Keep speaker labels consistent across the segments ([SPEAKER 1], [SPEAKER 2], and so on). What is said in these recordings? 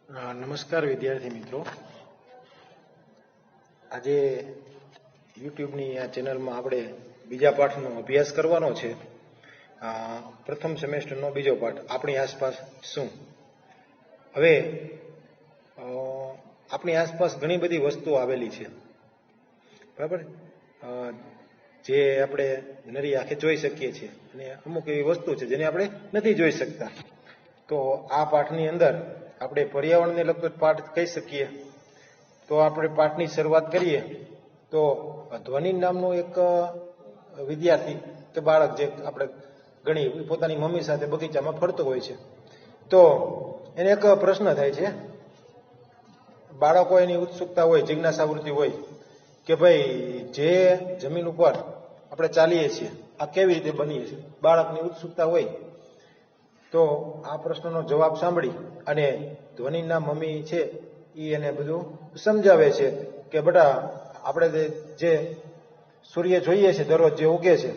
[SPEAKER 1] નમસ્કાર વિદ્યાર્થી મિત્રો, આજે યુટ્યુબની આ ચેનલમાં આપણે બીજા પાઠનો અભ્યાસ કરવાનો છે. પ્રથમ સેમેસ્ટરનો બીજો પાઠ, આપણી આસપાસ શું. હવે આપણી આસપાસ ઘણી બધી વસ્તુઓ આવેલી છે, બરાબર, જે આપણે નરી આંખે જોઈ શકીએ છીએ, અને અમુક એવી વસ્તુ છે જેને આપણે નથી જોઈ શકતા. તો આ પાઠની અંદર આપણે પર્યાવરણને લગતો પાઠ કહી શકીએ. તો આપણે પાઠની શરૂઆત કરીએ તો ધ્વનિ નામનો એક વિદ્યાર્થી કે બાળક, જે આપણે ઘણી પોતાની મમ્મી સાથે બગીચામાં ફરતો હોય છે, તો એને એક પ્રશ્ન થાય છે. બાળકો એની ઉત્સુકતા હોય, જિજ્ઞાસાવૃત્તિ હોય કે ભાઈ, જે જમીન ઉપર આપણે ચાલીએ છીએ આ કેવી રીતે બનીએ છીએ, બાળકની ઉત્સુકતા હોય. તો આ પ્રશ્નનો જવાબ સાંભળી અને ધ્વનિના મમ્મી છે એ એને બધું સમજાવે છે કે બેટા, આપણે જે સૂર્ય જોઈએ છે દરરોજ, જે ઉગે છે,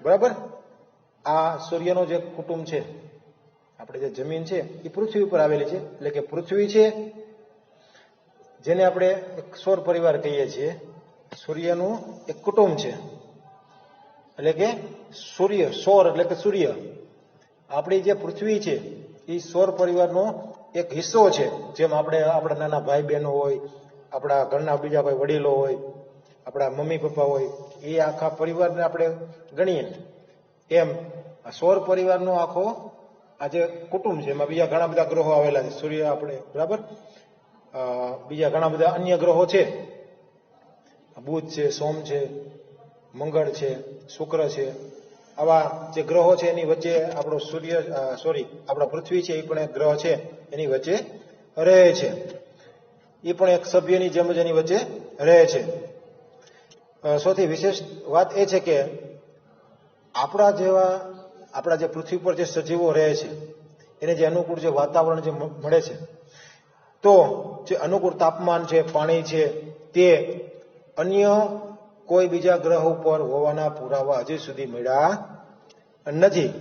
[SPEAKER 1] બરાબર, આ સૂર્યનો જે કુટુંબ છે, આપણે જે જમીન છે એ પૃથ્વી ઉપર આવેલી છે. એટલે કે પૃથ્વી છે જેને આપણે એક સૌર પરિવાર કહીએ છીએ, સૂર્યનું એક કુટુંબ છે. એટલે કે સૂર્ય, સૌર એટલે કે સૂર્ય, આપણી જે પૃથ્વી છે એ સૌર પરિવારનો એક હિસ્સો છે. જેમ આપણા નાના ભાઈ બહેનો હોય, આપણા ઘરના બીજા કોઈ વડીલો હોય, આપણા મમ્મી પપ્પા હોય, એ આખા પરિવારને આપણે ગણીએ, એમ સૌર પરિવારનો આખો આ જે કુટુંબ છે, એમાં બીજા ઘણા બધા ગ્રહો આવેલા છે. સૂર્ય આપણે, બરાબર, બીજા ઘણા બધા અન્ય ગ્રહો છે, બુધ છે, સોમ છે, મંગળ છે, શુક્ર છે. આવા જે ગ્રહો છે એની વચ્ચે આપણો આપણા પૃથ્વી છે એ પણ એક ગ્રહ છે, એની વચ્ચે રહે છે. એ પણ એક સભ્યની જેમ જ એની વચ્ચે રહે છે. સૌથી વિશેષ વાત એ છે કે આપણા જે પૃથ્વી પર જે સજીવો રહે છે એને જે અનુકૂળ જે વાતાવરણ જે મળે છે, તો જે અનુકૂળ તાપમાન છે, પાણી છે, તે અન્ય કોઈ બીજા ગ્રહ ઉપર હોવાના પુરાવા હજી સુધી મળ્યા નથી.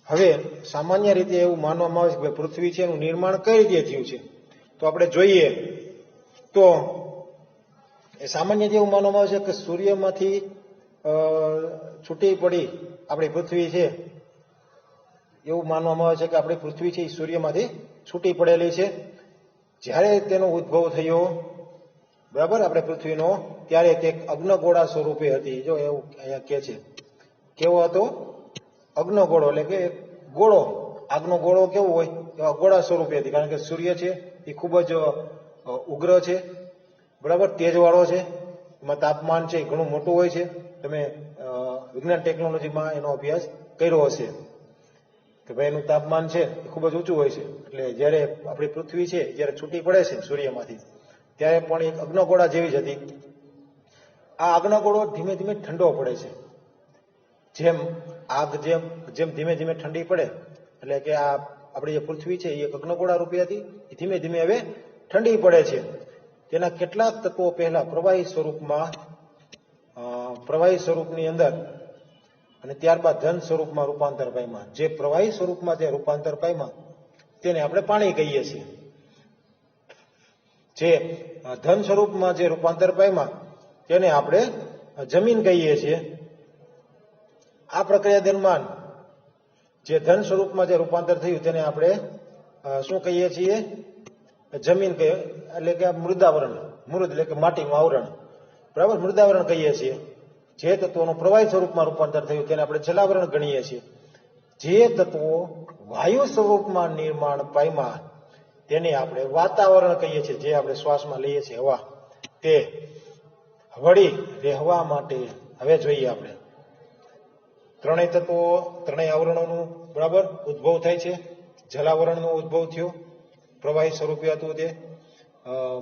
[SPEAKER 1] હવે સામાન્ય રીતે એવું માનવામાં આવે છે કે પૃથ્વી છે એનું નિર્માણ કઈ રીતે થયું છે. તો આપણે જોઈએ તો એ સામાન્ય રીતે એવું માનવામાં આવે છે કે સૂર્યમાંથી છૂટી પડી આપણી પૃથ્વી છે, એવું માનવામાં આવે છે કે આપણી પૃથ્વી છે એ સૂર્યમાંથી છૂટી પડેલી છે. જ્યારે તેનો ઉદ્ભવ થયો, બરાબર, આપણે પૃથ્વીનો, ત્યારે તે અગ્નગોળા સ્વરૂપે હતી. જો એવું અહીંયા કે છે, કેવો હતો? અગ્નગોળો, એટલે કે ગોળો, આગનો ગોળો કેવો હોય એવા ગોળા સ્વરૂપે હતી. કારણ કે સૂર્ય છે એ ખૂબ જ ઉગ્ર છે, બરાબર, તેજવાળો છે, એમાં તાપમાન છે એ ઘણું મોટું હોય છે. તમે વિજ્ઞાન ટેકનોલોજીમાં એનો અભ્યાસ કર્યો હશે કે ભાઈ એનું તાપમાન છે એ ખૂબ જ ઊંચું હોય છે. એટલે જ્યારે આપણી પૃથ્વી છે જ્યારે છૂટી પડે છે સૂર્યમાંથી, ત્યારે પણ એક અગ્નગોળા જેવી જ હતી. આ અગ્નગોળો ધીમે ધીમે ઠંડો પડે છે. જેમ આગ જેમ ધીમે ધીમે ઠંડી પડે, એટલે કે આ આપણી જે પૃથ્વી છે એ એક અગ્નગોળા રૂપી હતી, એ ધીમે ધીમે હવે ઠંડી પડે છે. તેના કેટલાક તત્વો પહેલા પ્રવાહી સ્વરૂપની અંદર અને ત્યારબાદ ધન સ્વરૂપમાં રૂપાંતર પામ્યા. જે પ્રવાહી સ્વરૂપમાં જે રૂપાંતર પામ્યા તેને આપણે પાણી કહીએ છીએ. જે ધન સ્વરૂપમાં જે રૂપાંતર પામ્યા તેને આપણે જમીન કહીએ છીએ. આ પ્રક્રિયા દરમિયાન જે ધન સ્વરૂપમાં જે રૂપાંતર થયું તેને આપણે શું કહીએ છીએ? જમીન કહીએ, એટલે કે મૃદાવરણ, મૃદ એટલે કે માટીનું આવરણ, બરાબર, મૃદાવરણ કહીએ છીએ. જે તત્વોનું પ્રવાહી સ્વરૂપમાં રૂપાંતર થયું તેને આપણે જલાવરણ ગણીએ છીએ. જે તત્વો વાયુ સ્વરૂપમાં નિર્માણ પામ્યા તેને આપણે વાતાવરણ કહીએ છીએ. જે આપણે શ્વાસમાં લઈએ છીએ હવા, તે વળી રહેવા માટે હવે જોઈએ આપણે ત્રણેય તત્વો, ત્રણેય આવરણોનું, બરાબર, ઉદ્ભવ થાય છે. જલાવરણનો ઉદ્ભવ થયો, પ્રવાહી સ્વરૂપે હતું તે,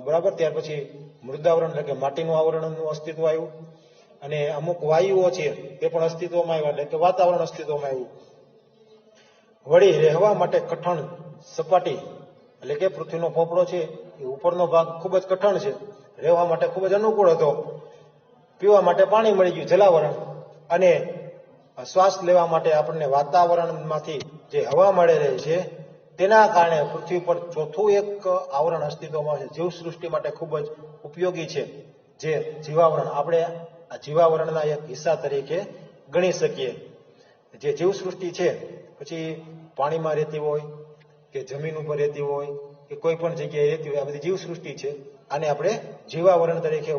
[SPEAKER 1] બરાબર. ત્યાર પછી મૃદાવરણ એટલે કે માટીનું આવરણનું અસ્તિત્વ આવ્યું, અને અમુક વાયુઓ છે તે પણ અસ્તિત્વમાં આવ્યા, એટલે કે વાતાવરણ અસ્તિત્વમાં આવ્યું. વળી રહેવા માટે કઠણ સપાટી, એટલે કે પૃથ્વીનો પોપડો છે એ ઉપરનો ભાગ ખૂબ જ કઠણ છે, રહેવા માટે ખૂબ જ અનુકૂળ હતો. પીવા માટે પાણી મળી ગયું, જલાવરણ, અને શ્વાસ લેવા માટે આપણને વાતાવરણમાંથી જે હવા મળે રહે છે તેના કારણે પૃથ્વી પર ચોથું એક આવરણ અસ્તિત્વમાં છે, જીવસૃષ્ટિ માટે ખૂબ જ ઉપયોગી છે, જે જીવાવરણ. આપણે આ જીવાવરણના એક હિસ્સા તરીકે ગણી શકીએ. જે જીવસૃષ્ટિ છે, પછી પાણીમાં રહેતી હોય કે જમીન ઉપર રહેતી હોય કે કોઈ પણ જગ્યાએ રહેતી હોય, આ બધી જીવસૃષ્ટિ છે. આને આપણે જીવાવરણ તરીકે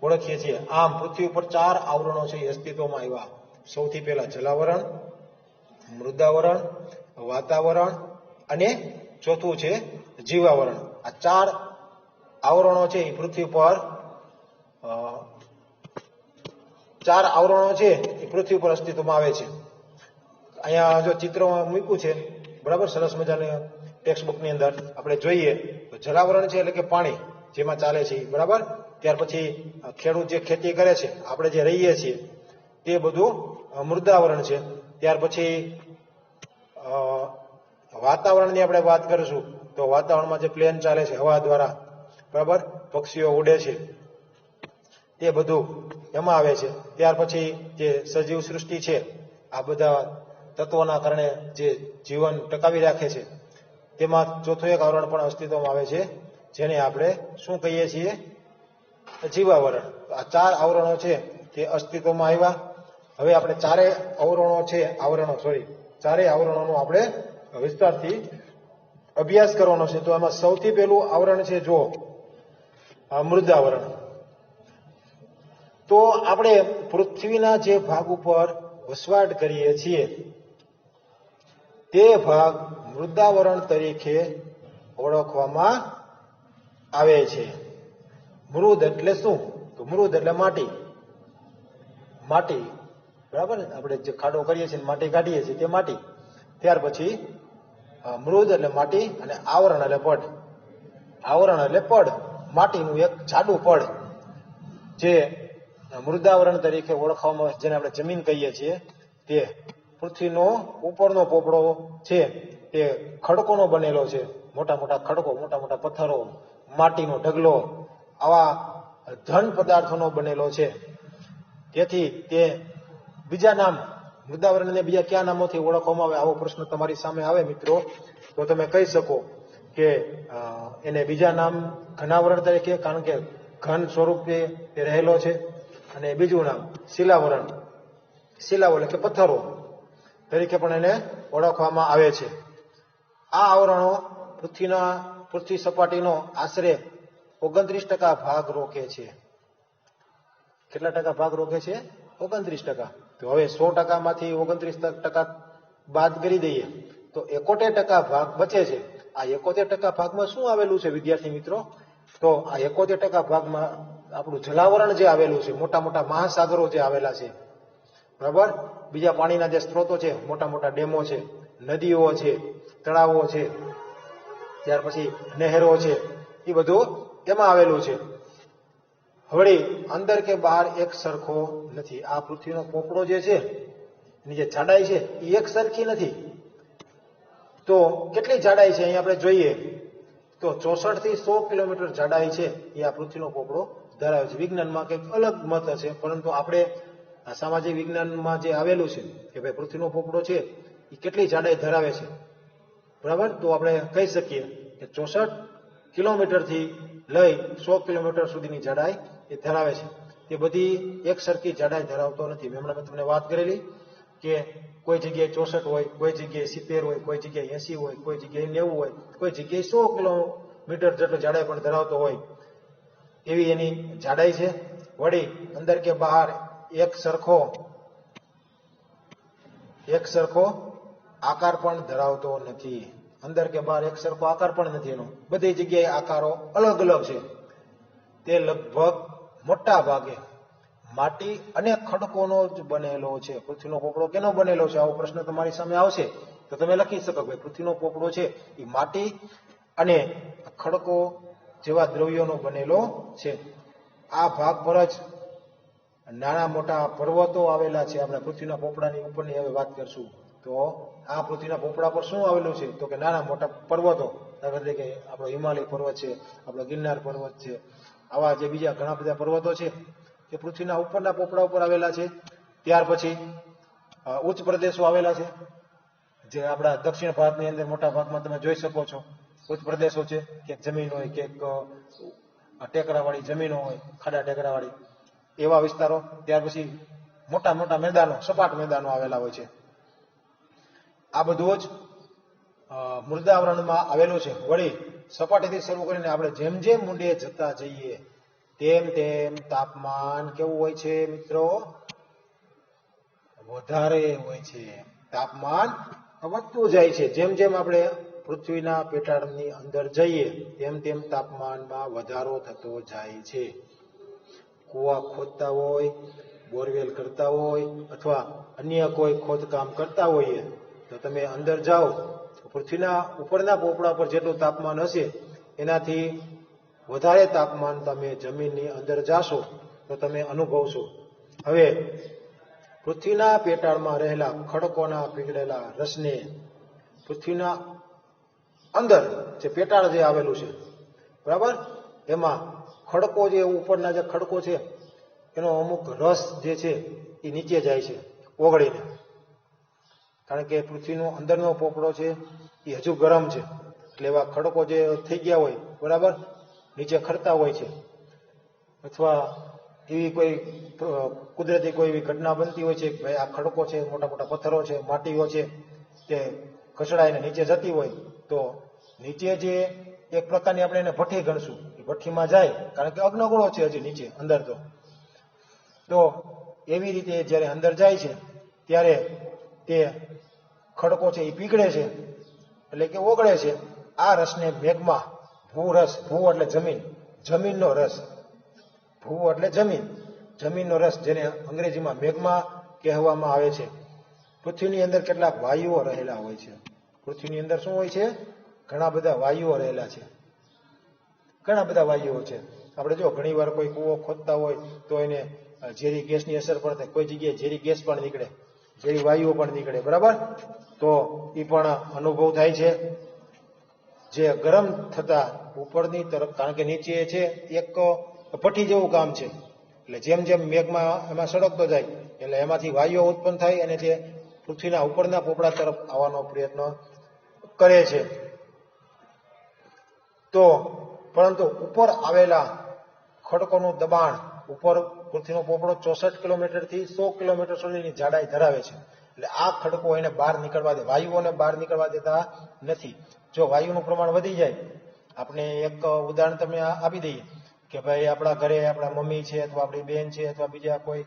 [SPEAKER 1] ઓળખીએ છીએ. આમ પૃથ્વી ઉપર 4 આવરણો છે એ અસ્તિત્વમાં આવ્યા. સૌથી પહેલા જલાવરણ, મૃદાવરણ, વાતાવરણ અને ચોથું છે જીવાવરણ. આ 4 આવરણો છે એ પૃથ્વી પર 4 આવરણો છે એ પૃથ્વી પર અસ્તિત્વમાં આવે છે. અહીંયા જો ચિત્રમાં મૂક્યું છે, બરાબર, સરસ મજાની ટેક્સ્ટ બુકની અંદર આપણે જોઈએ તો જલાવરણ છે એટલે કે પાણી જેમાં ચાલે છે, બરાબર. ત્યાર પછી ખેડૂત જે ખેતી કરે છે, આપણે જે રહીએ છીએ તે બધું મૃદાવરણ છે. ત્યાર પછી વાતાવરણની આપણે વાત કરીશું તો વાતાવરણમાં જે પ્લેન ચાલે છે હવા દ્વારા, બરાબર, પક્ષીઓ ઉડે છે, તે બધું એમાં આવે છે. ત્યાર પછી જે સજીવ સૃષ્ટિ છે, આ બધા તત્વોના કારણે જે જીવન ટકાવી રાખે છે, તેમાં ચોથું એક આવરણ પણ અસ્તિત્વમાં આવે છે, જેને આપણે શું કહીએ છીએ? જીવાવરણ. આ 4 આવરણો છે તે અસ્તિત્વમાં આવ્યા. હવે આપણે ચારેય આવરણોનો આપણે વિસ્તારથી અભ્યાસ કરવાનો છે. તો એમાં સૌથી પહેલું આવરણ છે જો મૃદાવરણ. તો આપણે પૃથ્વીના જે ભાગ ઉપર વસવાટ કરીએ છીએ તે ભાગ મૃદાવરણ તરીકે ઓળખવામાં આવે છે. મૃદ એટલે શું? તો મૃદ એટલે માટી, બરાબર. આપણે જે ખાડો કરીએ છીએ, માટી કાઢીએ છીએ, તે માટી. ત્યાર પછી મૃદ એટલે માટી અને આવરણ એટલે પડ. આવરણ એટલે પડ, માટીનું એક જાડું પડ, જે મૃદાવરણ તરીકે ઓળખવામાં આવે, જેને આપણે જમીન કહીએ છીએ. તે પૃથ્વીનો ઉપરનો પોપડો છે તે ખડકોનો બનેલો છે. મોટા મોટા ખડકો, મોટા મોટા પથ્થરો, માટીનો ઢગલો, આવા ઘન પદાર્થોનો બનેલો છે. તેથી તે બીજા નામ, મૃદાવરણને બીજા કયા નામોથી ઓળખવામાં આવે? આવો પ્રશ્ન તમારી સામે આવે મિત્રો, તો તમે કહી શકો કે એને બીજા નામ ઘનાવરણ તરીકે, કારણ કે ઘન સ્વરૂપે તે રહેલો છે. અને બીજું નામ શિલાવરણ, શિલાઓ એટલે કે પથ્થરો તરીકે પણ એને ઓળખવામાં આવે છે. આ આવરણો પૃથ્વી સપાટીનો આશરે 29% ભાગ રોકે છે. કેટલા ટકા ભાગ રોકે છે? 29%. તો હવે 100% માંથી 29% બાદ કરી દઈએ તો 71% ભાગ બચે છે. આ 71% ભાગમાં શું આવેલું છે વિદ્યાર્થી મિત્રો? તો આ 71% ભાગમાં આપણું જલાવરણ જે આવેલું છે, મોટા મોટા મહાસાગરો જે આવેલા છે, બરાબર, બીજા પાણીના જે સ્ત્રોતો છે, મોટા મોટા ડેમો છે, નદીઓ છે, તળાવો છે, ત્યાર પછી નહેરો છે, એ બધું એમાં આવેલું છે. વળી અંદર કે બહાર એક સરખો નથી. આ પૃથ્વીનો પોપડો જે છે, એની જે જાડાઈ છે એ એક સરખી નથી. તો કેટલી જાડાઈ છે અહીં આપણે જોઈએ તો 64 થી 100 કિલોમીટર જાડાઈ છે એ આ પૃથ્વીનો પોપડો ધરાવે છે. વિજ્ઞાનમાં કંઈક અલગ મત હશે, પરંતુ આપણે સામાજિક વિજ્ઞાનમાં જે આવેલું છે કે ભાઈ પૃથ્વીનો પોપડો છે એ કેટલી જાડાઈ ધરાવે છે, બરાબર, તો આપણે કહી શકીએ કે 64 કિલોમીટરથી લઈ 100 કિલોમીટર સુધીની જાડાઈ એ ધરાવે છે. તે બધી એક સરખી જાડાઈ ધરાવતો નથી. હમણાં મેં તમને વાત કરેલી કે કોઈ જગ્યાએ 64 હોય, કોઈ જગ્યાએ 70 હોય, કોઈ જગ્યાએ 80 હોય, કોઈ જગ્યાએ 90 હોય, કોઈ જગ્યાએ 100 કિલોમીટર જેટલો જાડાઈ પણ ધરાવતો હોય, એવી એની જાડાઈ છે. વળી અંદર કે બહાર એક સરખો આકાર પણ ધરાવતો નથી. અંદર કે બહાર એક સરખો આકાર પણ નથી એનો. બધી જગ્યાએ આકારો અલગ અલગ છે. તે લગભગ મોટા ભાગે માટી અને ખડકોનો જ બનેલો છે. પૃથ્વીનો પોપડો કેનો બનેલો છે? આવો પ્રશ્ન તમારી સામે આવશે તો તમે લખી શકો ભાઈ પૃથ્વીનો પોપડો છે એ માટી અને ખડકો જેવા દ્રવ્યોનો બનેલો છે. આ ભાગ પર જ નાના મોટા પર્વતો આવેલા છે. આપણે પૃથ્વીના પોપડાની ઉપરની હવે વાત કરશું તો આ પૃથ્વીના પોપડા પર શું આવેલું છે? તો કે નાના મોટા પર્વતો, દાખલા તરીકે આપણો હિમાલય પર્વત છે, આપણો ગિરનાર પર્વત છે, આવા જે બીજા ઘણા બધા પર્વતો છે તે પૃથ્વીના ઉપરના પોપડા ઉપર આવેલા છે. ત્યાર પછી ઉચ્ચ પ્રદેશો આવેલા છે, જે આપણા દક્ષિણ ભારતની અંદર મોટા ભાગમાં તમે જોઈ શકો છો, ઉચ્ચ પ્રદેશો છે, ક્યાંક જમીન હોય, ક્યાંક ટેકરાવાળી જમીનો હોય, ખાડા ટેકરાવાળી એવા વિસ્તારો, ત્યાર પછી મોટા મોટા મેદાનો, સપાટ મેદાનો આવેલા હોય છે. આ બધું જ મૃદાવરણમાં આવેલું છે. વળી સપાટીથી શરૂ કરીને આપણે જેમ જેમ ઊંડે જતા જઈએ તેમ તેમ તાપમાન કેવું હોય છે મિત્રો? વધારે હોય છે. તાપમાન વધતું જાય છે. જેમ જેમ આપણે પૃથ્વીના પેટાળની અંદર જઈએ તેમ તેમ તાપમાનમાં વધારો થતો જાય છે. કૂવા ખોદતા હોય, બોરવેલ કરતા હોય અથવા અન્ય કોઈ ખોદકામ કરતા હોઈએ તો તમે અંદર જાઓ, પૃથ્વીના ઉપરના પોપડા પર જેટલું તાપમાન હશે એનાથી વધારે તાપમાન તમે જમીનની અંદર જાશો તો તમે અનુભવશો. હવે પૃથ્વીના પેટાળમાં રહેલા ખડકોના પીગળેલા રસને પૃથ્વીના અંદર જે પેટાળ જે આવેલું છે, બરાબર, એમાં ખડકો જે ઉપરના જે ખડકો છે એનો અમુક રસ જે છે એ નીચે જાય છે ઓગળીને. કારણ કે પૃથ્વીનો અંદરનો પોપડો છે એ હજુ ગરમ છે, એટલે એવા ખડકો જે થઈ ગયા હોય, બરાબર, નીચે ખરતા હોય છે. અથવા એવી કોઈ કુદરતી કોઈ એવી ઘટના બનતી હોય છે કે ભાઈ આ ખડકો છે, મોટા મોટા પથ્થરો છે, માટીઓ છે, તે ઘસડાઈને નીચે જતી હોય તો નીચે જે એક પ્રકારની આપણે એને ભઠ્ઠી ગણશું, એ ભઠ્ઠીમાં જાય, કારણ કે અગ્નગોળો છે હજી નીચે અંદર. તો એવી રીતે જ્યારે અંદર જાય છે ત્યારે તે ખડકો છે એ પીગળે છે, એટલે કે ઓગળે છે. આ રસને મેઘમાં ભૂરસ, ભૂ એટલે જમીન, જમીનનો રસ, ભૂ એટલે જમીન, જમીનનો રસ, જેને અંગ્રેજીમાં મેઘમાં કહેવામાં આવે છે. પૃથ્વીની અંદર કેટલાક વાયુઓ રહેલા હોય છે. પૃથ્વીની અંદર શું હોય છે? ઘણા બધા વાયુઓ રહેલા છે. ઘણા બધા વાયુઓ છે. આપણે જો ઘણી વાર કોઈ કૂવો ખોદતા હોય તો એને ઝેરી ગેસની અસર પડે, કોઈ જગ્યાએ ઝેરી ગેસ પણ નીકળે, ઝેરી વાયુઓ પણ નીકળે, બરાબર, તો એ પણ અનુભવ થાય છે. જે ગરમ થતા ઉપરની તરફ, કારણ કે નીચે છે એક ભઠ્ઠી જેવું કામ છે, એટલે જેમ જેમ મેઘમાં એમાં સળગતો જાય એટલે એમાંથી વાયુઓ ઉત્પન્ન થાય અને તે પૃથ્વીના ઉપરના પોપડા તરફ આવવાનો પ્રયત્ન કરે છે. તો પરંતુ ઉપર આવેલા ખડકોનું દબાણ, ઉપર પૃથ્વીનો પોપડો 64 કિલોમીટરથી 100 કિલોમીટર સુધીની જાડાઈ ધરાવે છે. એટલે આ ખડકો એને બહાર નીકળવા દે, વાયુઓને બહાર નીકળવા દેતા નથી. જો વાયુનું પ્રમાણ વધી જાય, આપણે એક ઉદાહરણ તમને આપી દઈએ કે ભાઈ આપણા ઘરે આપણા મમ્મી છે અથવા આપણી બેન છે અથવા બીજા કોઈ,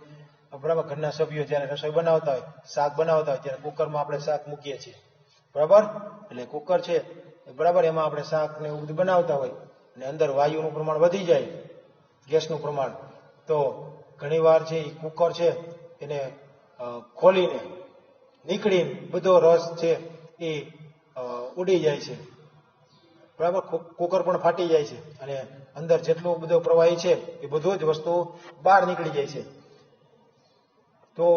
[SPEAKER 1] બરાબર, ઘરના સભ્યો જ્યારે રસોઈ બનાવતા હોય, શાક બનાવતા હોય, ત્યારે કુકરમાં આપણે શાક મૂકીએ છીએ, બરાબર, એટલે કુકર છે, બરાબર, એમાં આપણે શાક ને એવું બધું બનાવતા હોય અને અંદર વાયુનું પ્રમાણ વધી જાય, ગેસનું પ્રમાણ, તો ઘણીવાર છે એ કુકર છે એને ખોલીને નીકળીને બધો રસ છે એ ઉડી જાય છે, બરાબર, કુકર પણ ફાટી જાય છે અને અંદર જેટલો બધો પ્રવાહી છે એ બધું જ વસ્તુ બહાર નીકળી જાય છે. તો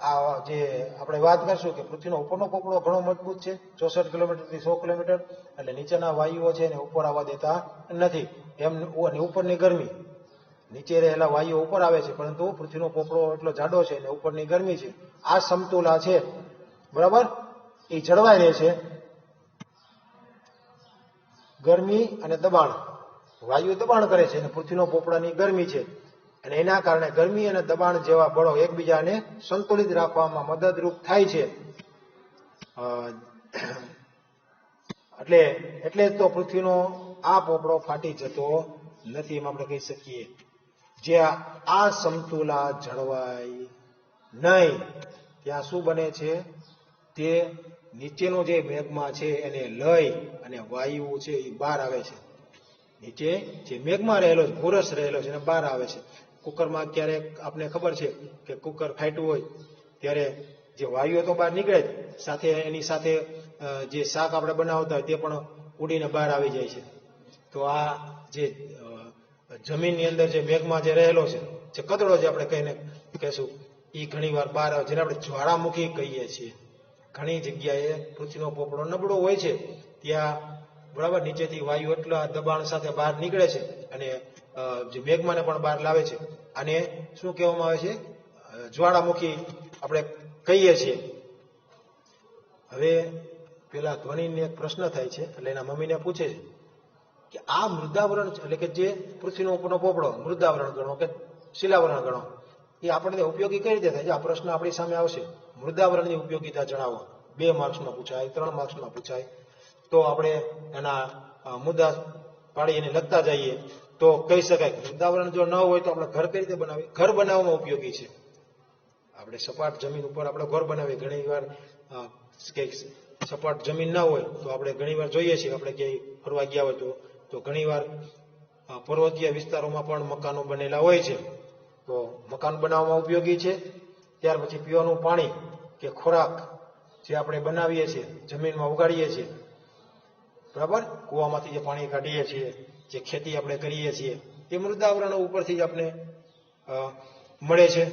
[SPEAKER 1] આ જે આપણે વાત કરશું કે પૃથ્વીનો ઉપરનો પોપડો ઘણો મજબૂત છે, 64 કિલોમીટરથી 100 કિલોમીટર, એટલે નીચેના વાયુઓ છે એને ઉપર આવવા દેતા નથી. એમ ઉપરની ગરમી, નીચે રહેલા વાયુઓ ઉપર આવે છે, પરંતુ પૃથ્વીનો પોપડો એટલો જાડો છે અને ઉપરની ગરમી છે, આ સમતુલા છે, બરાબર, એ જળવાઈ રહે છે. ગરમી અને દબાણ, વાયુ દબાણ કરે છે અને પૃથ્વીનો પોપડાની ગરમી છે, અને એના કારણે ગરમી અને દબાણ જેવા બળો એકબીજાને સંતુલિત રાખવામાં મદદરૂપ થાય છે. એટલે જ તો પૃથ્વીનો આ પોપડો ફાટી જતો નથી, એમ આપણે કહી શકીએ. જે આ સમતુલા જળવાય નહીં ત્યાં શું બને છે? તે નીચેનો જે મેઘમાં છે એને લઈ અને વાયુ છે એ બહાર આવે છે. નીચે જે મેઘમાં રહેલો છે, ભૂરસ રહેલો છે, એને બહાર આવે છે. કુકરમાં ક્યારેક આપણે ખબર છે કે કુકર ફાટ્યું હોય ત્યારે જે વાયુઓ તો બહાર નીકળે જ, સાથે એની સાથે જે શાક આપણે બનાવતા હોય તે પણ ઉડીને બહાર આવી જાય છે. તો આ જે જમીનની અંદર જે મેઘમાં જે રહેલો છે, જે કદડો જે આપણે કહીને કહેશું, એ ઘણી વાર બહાર આવે, જેને આપણે જ્વાળામુખી કહીએ છીએ. ઘણી જગ્યાએ પૃથ્વીનો પોપડો નબળો હોય છે, ત્યાં, બરાબર, નીચેથી વાયુ એટલા દબાણ સાથે બહાર નીકળે છે અને જે મેઘમાને પણ બહાર લાવે છે. આને શું કહેવામાં આવે છે? જ્વાળામુખી આપણે કહીએ છીએ. હવે પેલા ધ્વનિને એક પ્રશ્ન થાય છે, એટલે એના મમ્મીને પૂછે છે કે આ મૃદાવરણ એટલે કે જે પૃથ્વીનો ઉપરનો પોપડો મૃદાવરણ ગણો કે શિલાવરણ ગણો, એ આપણને ઉપયોગી કઈ રીતે થાય છે? આ પ્રશ્ન આપણી સામે આવશે. મૃદાવરણની ઉપયોગિતા જણાવો. 2 માર્ક્સમાં પૂછાય, 3 માર્ક્સમાં પૂછાય. તો આપણે એના મુદ્દા પાડી એને લખતા જઈએ તો કહી શકાય મૃદાવરણ જો ન હોય તો આપણે ઘર કઈ રીતે બનાવીએ? ઘર બનાવવામાં ઉપયોગી છે. આપણે સપાટ જમીન ઉપર આપણે ઘર બનાવીએ. ઘણી વાર સપાટ જમીન ના હોય તો આપણે ઘણી વાર જોઈએ છીએ, આપણે ક્યાંય ફરવા ગયા હોય તો ઘણી વાર પર્વતીય વિસ્તારોમાં પણ મકાનો બનેલા હોય છે. તો મકાન બનાવવામાં ઉપયોગી છે. ત્યાર પછી પીવાનું પાણી કે ખોરાક જે આપણે બનાવીએ છીએ, જમીનમાં ઉગાડીએ છીએ, બરાબર, કૂવામાંથી જે પાણી કાઢીએ છીએ, જે ખેતી આપણે કરીએ છીએ, એ મૃદાવરણો ઉપરથી જ આપણે મળે છે.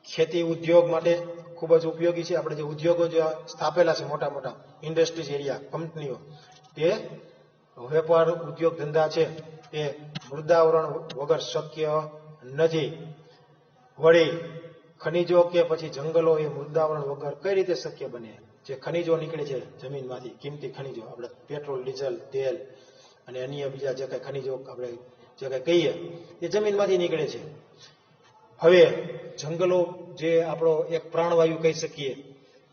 [SPEAKER 1] ખેતી ઉદ્યોગ માટે ખૂબ જ ઉપયોગી છે. આપણે જે ઉદ્યોગો જે સ્થાપેલા છે, મોટા મોટા ઇન્ડસ્ટ્રીઝ એરિયા, કંપનીઓ, તે વેપાર ઉદ્યોગ ધંધા છે એ મૃદાવરણ વગર શક્ય નથી. વળી ખનિજો કે પછી જંગલો એ મૃદાવરણ વગર કઈ રીતે શક્ય બને? જે ખનિજો નીકળે છે જમીનમાંથી, કિંમતી ખનિજો, આપણે પેટ્રોલ, ડીઝલ, તેલ અને અન્ય બીજા જે કઈ ખનિજો આપણે જે કઈ કહીએ એ જમીનમાંથી નીકળે છે. હવે જંગલો જે આપણો એક પ્રાણવાયુ કહી શકીએ,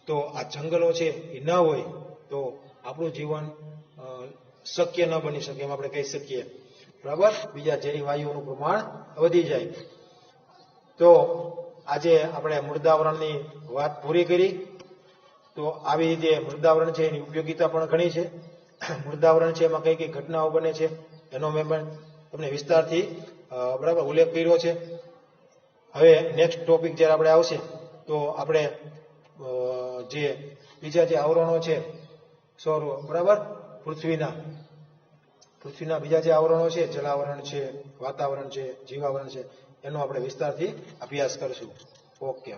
[SPEAKER 1] તો આ જંગલો છે એ ન હોય તો આપણું જીવન શક્ય ન બની શકે, એમ આપણે કહી શકીએ. બરાબર, બીજા ઝેરી વાયુઓનું પ્રમાણ વધી જાય. તો આજે આપણે મૃદાવરણની વાત પૂરી કરી. તો આવી રીતે મૃદાવરણ છે એની ઉપયોગિતા પણ ઘણી છે. મૃદાવરણ છે એમાં કઈ કઈ ઘટનાઓ બને છે એનો મેં પણ તમને વિસ્તારથી બરાબર ઉલ્લેખ કર્યો છે. હવે નેક્સ્ટ ટોપિક જ્યારે આપણે આવશે તો આપણે જે બીજા જે આવરણો છે સૌર, બરાબર, પૃથ્વીના બીજા જે આવરણો છે, જલાવરણ છે, વાતાવરણ છે, જીવાવરણ છે, એનો આપણે વિસ્તારથી અભ્યાસ કરીશું. ઓકે.